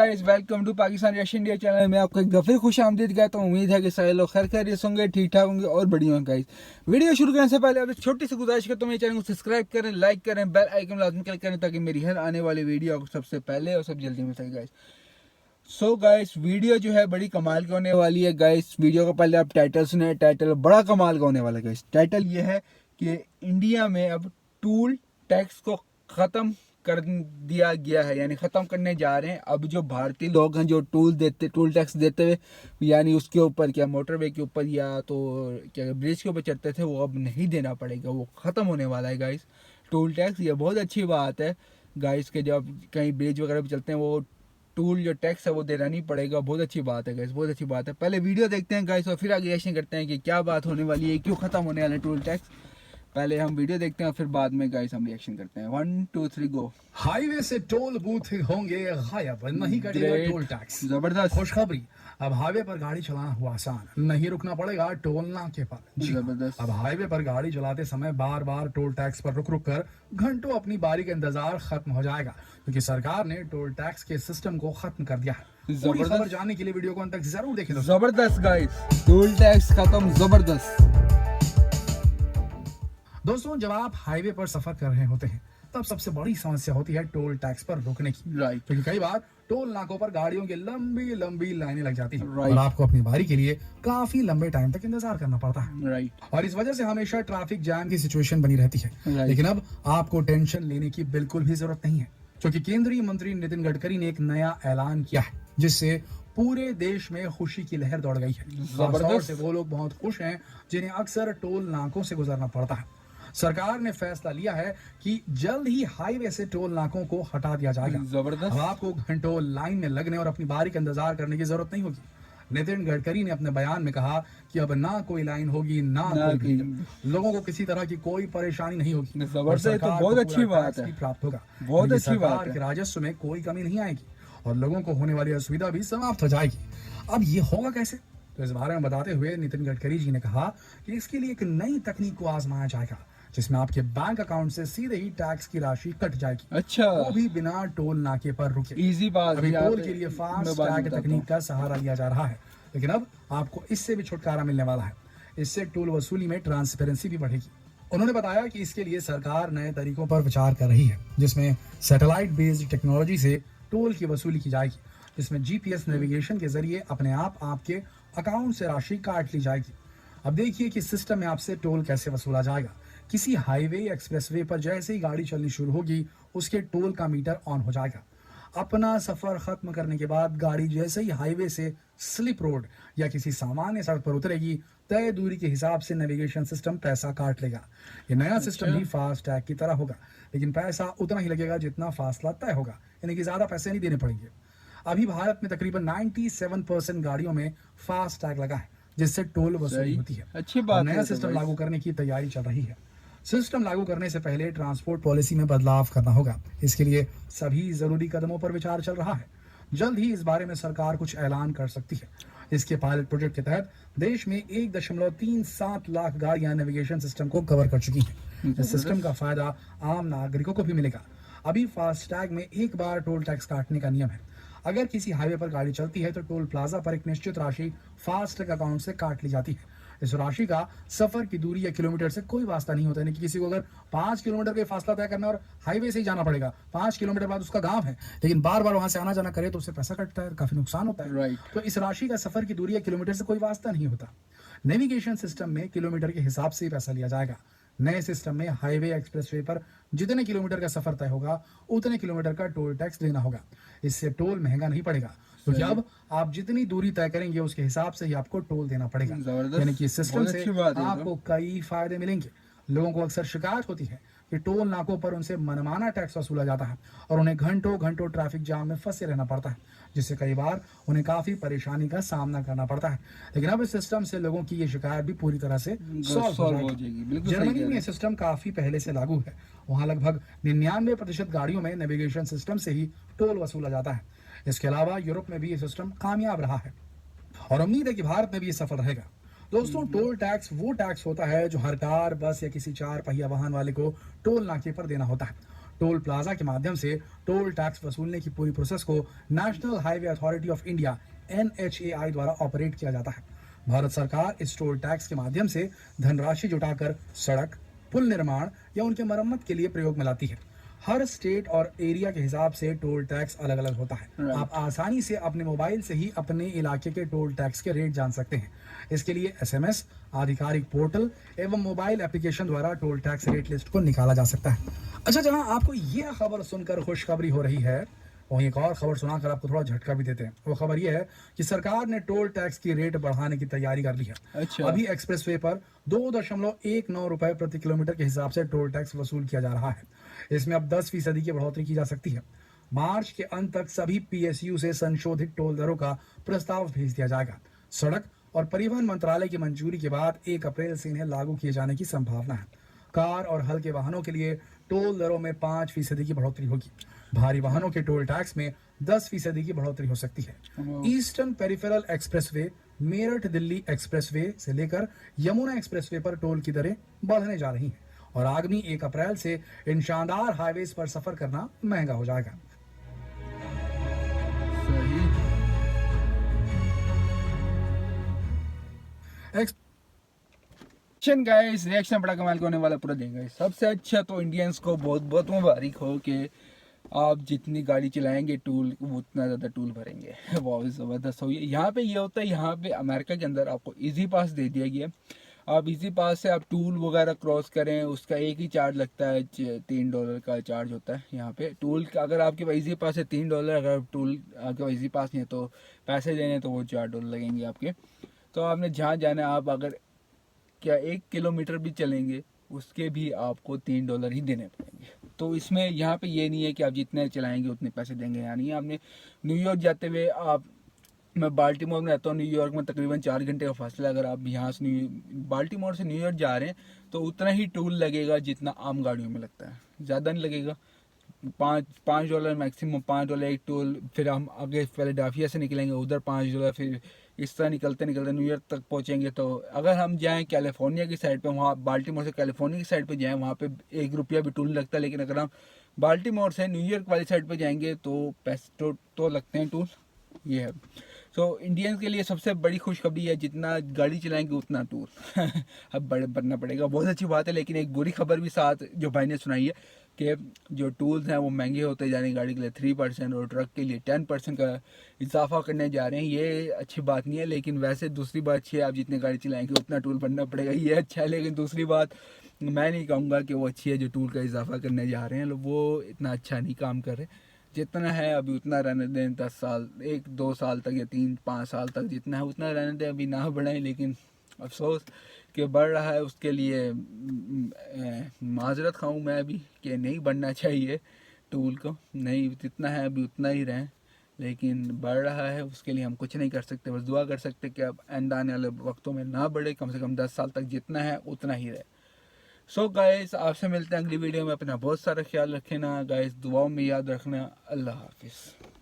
Guys, welcome to Pakistan rush India channel में आपको एक दफे खुश आमदीद कहता हूँ। उम्मीद है कि सारे लोग खैर खैरियत होंगे, ठीक ठाक होंगे और बढ़िया होंगे। गाइस, वीडियो शुरू करने से पहले आपसे छोटी सी गुजारिश करता हूँ, मेरे चैनल को सब्सक्राइब करें, लाइक करें, बेल आइकन लाजमी क्लिक करें ताकि मेरी हर आने वाली वीडियो आपको सबसे पहले और सब जल्दी मिल सके। गाइस, सो गाइस, वीडियो जो है बड़ी कमाल की होने वाली है। गाइस, वीडियो को पहले आप टाइटल सुने, टाइटल बड़ा कमाल का होने वाला है। गाइस, टाइटल ये है कि इंडिया में अब टूल टैक्स को ख़त्म कर दिया गया है, यानी ख़त्म करने जा रहे हैं। अब जो भारतीय लोग हैं जो टूल टैक्स देते हुए, यानी उसके ऊपर क्या मोटरवे के ऊपर या तो क्या ब्रिज के ऊपर चढ़ते थे, वो अब नहीं देना पड़ेगा, वो ख़त्म होने वाला है। गाइस, टूल टैक्स ये बहुत अच्छी बात है गाइस, के जब कहीं ब्रिज वगैरह पे चलते हैं वो टूल जो टैक्स है वो देना नहीं पड़ेगा। बहुत अच्छी बात है गाइस, बहुत अच्छी बात है। पहले वीडियो देखते हैं गाइस और फिर आगे रिएक्शन करते हैं कि क्या बात होने वाली है, क्यों ख़त्म होने वाला है टूल टैक्स। पहले हम वीडियो देखते हैं फिर बाद में गाइस हम रिएक्शन करते हैं। 1 2 3 गो। हाईवे से टोल बूथ होंगे गायब, नहीं कटेगा टोल टैक्स। जबरदस्त खुशखबरी, अब हाईवे पर गाड़ी चलाना हुआ आसान, नहीं रुकना पड़ेगा टोल नाके पर। जबरदस्त। अब हाईवे पर गाड़ी चलाते समय बार बार टोल टैक्स पर रुक रुक कर घंटों अपनी बारी का इंतजार खत्म हो जाएगा, क्योंकि सरकार ने टोल टैक्स के सिस्टम को खत्म कर दिया है। पूरी खबर जानने के लिए वीडियो को अंत तक जरूर देखें। जबरदस्त गाइस, टोल टैक्स खत्म, जबरदस्त। दोस्तों, जब आप हाईवे पर सफर कर रहे होते हैं तब सबसे बड़ी समस्या होती है टोल टैक्स पर रुकने की। राइट, क्योंकि कई बार टोल नाकों पर गाड़ियों की लंबी लंबी लाइनें लग जाती हैं Right. और आपको अपनी बारी के लिए काफी लंबे टाइम तक इंतजार करना पड़ता है। राइट, और इस वजह से हमेशा ट्रैफिक जैम की सिचुएशन बनी रहती है। Right. लेकिन अब आपको टेंशन लेने की बिल्कुल भी जरूरत नहीं है, क्योंकि केंद्रीय मंत्री नितिन गडकरी ने एक नया ऐलान किया है जिससे पूरे देश में खुशी की लहर दौड़ गई है। खासतौर से वो लोग बहुत खुश हैं जिन्हें अक्सर टोल नाकों से गुजरना पड़ता है। सरकार ने फैसला लिया है कि जल्द ही हाईवे से टोल नाकों को हटा दिया जाएगा। जबरदस्त। अब आपको घंटों लाइन में लगने और अपनी बारी का इंतजार करने की जरूरत नहीं होगी। नितिन गडकरी ने अपने बयान में कहा कि अब ना कोई लाइन होगी ना कोई भीड़, लोगों को किसी तरह की कोई परेशानी नहीं होगी। जबरदस्त, ये तो बहुत अच्छी बात है, प्राप्त होगा, बहुत अच्छी बात है। राजस्व में कोई कमी नहीं आएगी और लोगों को होने वाली असुविधा भी समाप्त हो जाएगी। अब ये होगा कैसे, तो इस बारे में बताते हुए नितिन गडकरी जी ने कहा कि इसके लिए एक नई तकनीक को आजमाया जाएगा, जिसमें आपके बैंक अकाउंट से सीधे ही टैक्स की राशि कट जाएगी। अच्छा, वो भी बिना टोल नाके पर रुके। इजी बात। अभी टोल के लिए फास्ट टैग तकनीक का सहारा लिया जा रहा है, लेकिन अब आपको इससे भी छुटकारा मिलने वाला है। इससे टोल वसूली में ट्रांसपेरेंसी भी बढ़ेगी। उन्होंने बताया कि इसके लिए सरकार नए तरीकों पर विचार कर रही है, जिसमें सैटेलाइट बेस्ड टेक्नोलॉजी से टोल की वसूली की जाएगी, जिसमें जीपीएस नेविगेशन के जरिए अपने आप आपके अकाउंट से राशि काट ली जाएगी। अब देखिए कि सिस्टम में आपसे टोल कैसे वसूला जाएगा। किसी हाईवे या एक्सप्रेसवे पर जैसे ही गाड़ी चलनी शुरू होगी, उसके टोल का मीटर ऑन हो जाएगा। अपना सफर खत्म करने के बाद गाड़ी जैसे ही हाईवे से स्लिप रोड या किसी सामान्य सड़क पर उतरेगी, तय दूरी के हिसाब से नेविगेशन सिस्टम पैसा काट लेगा। ये नया सिस्टम भी फास्ट टैग की तरह होगा, लेकिन पैसा उतना ही लगेगा जितना फासला तय होगा, यानी कि ज्यादा पैसे नहीं देने पड़ेंगे। अभी भारत में तकरीबन 97% गाड़ियों में फास्ट टैग लगा है, जिससे टोल वसूली होती है। अच्छी बात है। नया सिस्टम लागू करने की तैयारी चल रही है। सिस्टम लागू करने से पहले ट्रांसपोर्ट पॉलिसी में बदलाव करना होगा। इसके लिए सभी जरूरी कदमों पर विचार चल रहा है। जल्द ही इस बारे में सरकार कुछ ऐलान कर सकती है। इसके पायलट प्रोजेक्ट के तहत देश में 1.37 लाख गाड़ियां नेविगेशन सिस्टम को कवर कर चुकी हैं। इस सिस्टम का फायदा आम नागरिकों को भी मिलेगा। अभी फास्टैग में एक बार टोल टैक्स काटने का नियम है। अगर किसी हाईवे पर गाड़ी चलती है तो टोल प्लाजा पर एक निश्चित राशि फास्टैग अकाउंट से काट ली जाती है। इस राशि का सफर की दूरी या किलोमीटर से कोई वास्ता नहीं होता है। कि किसी को अगर 5 किलोमीटर का फासला तय करना और हाईवे से ही जाना पड़ेगा, 5 किलोमीटर बाद उसका गांव है, लेकिन बार बार वहां से आना जाना करे तो उससे पैसा कटता है, काफी नुकसान होता है। राइट। तो इस राशि का सफर की दूरी या किलोमीटर से कोई वास्ता नहीं होता। नेविगेशन सिस्टम में किलोमीटर के हिसाब से ही पैसा लिया जाएगा। नए सिस्टम में हाईवे एक्सप्रेसवे पर जितने किलोमीटर का सफर तय होगा, उतने किलोमीटर का टोल टैक्स देना होगा। इससे टोल महंगा नहीं पड़ेगा, क्योंकि अब आप जितनी दूरी तय करेंगे उसके हिसाब से ही आपको टोल देना पड़ेगा। यानी कि इस सिस्टम से आपको कई फायदे मिलेंगे। लोगों को अक्सर शिकायत होती है कि टोल नाकों पर उनसे मनमाना टैक्स वसूला जाता है और उन्हें घंटों घंटों ट्रैफिक जाम में फंसे रहना पड़ता है, जिससे कई बार उन्हें काफी परेशानी का सामना करना पड़ता है। लेकिन अब इस सिस्टम से लोगों की ये शिकायत भी पूरी तरह से सॉल्व हो जाएगी। जर्मनी में यह सिस्टम काफी पहले से लागू है। वहाँ लगभग 99% गाड़ियों में नेविगेशन सिस्टम से ही टोल वसूला जाता है। इसके अलावा यूरोप में भी ये सिस्टम कामयाब रहा है और उम्मीद है कि भारत में भी ये सफल रहेगा। दोस्तों, टोल टैक्स वो टैक्स होता है जो हर कार, बस या किसी 4 पहिया वाहन वाले को टोल नाके पर देना होता है। टोल प्लाजा के माध्यम से टोल टैक्स वसूलने की पूरी प्रोसेस को national highway authority of India NHAI द्वारा ऑपरेट किया जाता है। भारत सरकार इस टोल टैक्स के माध्यम से धनराशि जुटाकर सड़क, पुल निर्माण या उनके मरम्मत के लिए प्रयोग में लाती है। हर स्टेट और एरिया के हिसाब से टोल टैक्स अलग अलग होता है। आप आसानी से अपने मोबाइल से ही अपने इलाके के टोल टैक्स के रेट जान सकते हैं। इसके लिए SMS, आधिकारिक पोर्टल एवं मोबाइल एप्लीकेशन द्वारा टोल टैक्स रेट लिस्ट को निकाला जा सकता है। अच्छा, जहां आपको यह खबर सुनकर खुशखबरी हो रही है, वहीं एक और खबर सुनाकर आपको थोड़ा झटका भी देते हैं। वो खबर यह है कि सरकार ने टोल टैक्स की रेट बढ़ाने की तैयारी कर ली है। अच्छा। अभी एक्सप्रेसवे पर 2.19 रुपए प्रति किलोमीटर के हिसाब से टोल टैक्स वसूल किया जा रहा है। इसमें अब 10% की बढ़ोतरी की जा सकती है। मार्च के अंत तक सभी PSU से संशोधित टोल दरों का प्रस्ताव भेज दिया जाएगा। सड़क और परिवहन मंत्रालय की मंजूरी के बाद 1 अप्रैल से इन्हें लागू किए जाने की संभावना है। कार और हल्के वाहनों के लिए टोल दरों में 5% की बढ़ोतरी होगी। भारी वाहनों के टोल टैक्स में 10% की बढ़ोतरी हो सकती है। Eastern peripheral expressway, Meerut Delhi expressway से लेकर यमुना एक्सप्रेसवे पर टोल की दरें बढ़ने जा रही हैं और आगामी 1 अप्रैल से इन शानदार हाईवेज पर सफर करना महंगा हो जाएगा। गाइस, रिएक्शन बड़ा कमाल का होने वाला पूरा देंगे। सबसे अच्छा तो इंडियंस को बहुत बहुत मुबारक हो कि आप जितनी गाड़ी चलाएंगे टूल उतना ज़्यादा टूल भरेंगे। बहुत ज़बरदस्त हो। यहाँ पे ये होता है, यहाँ पे अमेरिका के अंदर आपको इजी पास दे दिया गया। आप इजी पास से आप टूल वगैरह क्रॉस करें, उसका एक ही चार्ज लगता है, $3 का चार्ज होता है यहाँ पे टूल का। अगर आपके पास इजी पास है $3, अगर टूल आपके पास इजी पास नहीं है तो पैसे देने तो वो $4 लगेंगे आपके। तो आपने जहाँ जाना है, आप अगर क्या 1 किलोमीटर भी चलेंगे उसके भी आपको $3 ही देने पड़ेंगे। तो इसमें यहाँ पे ये नहीं है कि आप जितने चलाएंगे उतने पैसे देंगे। यानी आपने न्यूयॉर्क जाते हुए मैं बाल्टीमोर में रहता हूँ, न्यूयॉर्क में तकरीबन 4 घंटे का फासला। अगर आप यहाँ से बाल्टीमोर से न्यूयॉर्क जा रहे हैं तो उतना ही टोल लगेगा जितना आम गाड़ियों में लगता है, ज़्यादा नहीं लगेगा। $5 मैक्सिमम, $5 एक टोल। फिर हम आगे फिलाडेल्फिया से निकलेंगे, उधर $5, फिर इस तरह निकलते निकलते न्यूयॉर्क तक पहुंचेंगे। तो अगर हम जाएं कैलिफोर्निया की साइड पे, वहाँ बाल्टीमोर से कैलिफोर्निया की साइड पे जाएं, वहाँ पे $1 भी टोल लगता है। लेकिन अगर हम बाल्टीमोर से न्यूयॉर्क वाली साइड पे जाएंगे तो पैसे तो लगते हैं टोल। ये है। सो इंडियंस के लिए सबसे बड़ी खुशखबरी है, जितना गाड़ी चलाएंगे उतना टूल अब बड़े बनना पड़ेगा। बहुत अच्छी बात है। लेकिन एक बुरी खबर भी साथ जो भाई ने सुनाई है कि जो टूल्स हैं वो महंगे होते जा रहे हैं। गाड़ी के लिए 3% और ट्रक के लिए 10% का इजाफा करने जा रहे हैं। ये अच्छी बात नहीं है। लेकिन वैसे दूसरी बात अच्छी है, आप जितने गाड़ी चलाएंगे उतना टूल बनना पड़ेगा, ये अच्छा है। लेकिन दूसरी बात मैं नहीं कहूँगा कि वो अच्छी है जो टूल का इजाफा करने जा रहे हैं, वो इतना अच्छा नहीं काम कर रहे। जितना है अभी उतना रहने दें। 10 साल, 1-2 साल तक या 3-5 साल तक जितना है उतना रहने दें, अभी ना बढ़ाएं। लेकिन अफसोस कि बढ़ रहा है उसके लिए माजरत खाऊं मैं भी कि नहीं बढ़ना चाहिए टूल को। नहीं, जितना है अभी उतना ही रहें। लेकिन बढ़ रहा है उसके लिए हम कुछ नहीं कर सकते, बस दुआ कर सकते कि अब आने वाले वक्तों में ना बढ़े, कम से कम 10 साल तक जितना है उतना ही रहे। सो गाइस, आपसे मिलते हैं अगली वीडियो में। अपना बहुत सारा ख्याल रखें ना गाइस, दुआओं में याद रखना। अल्लाह हाफिज़।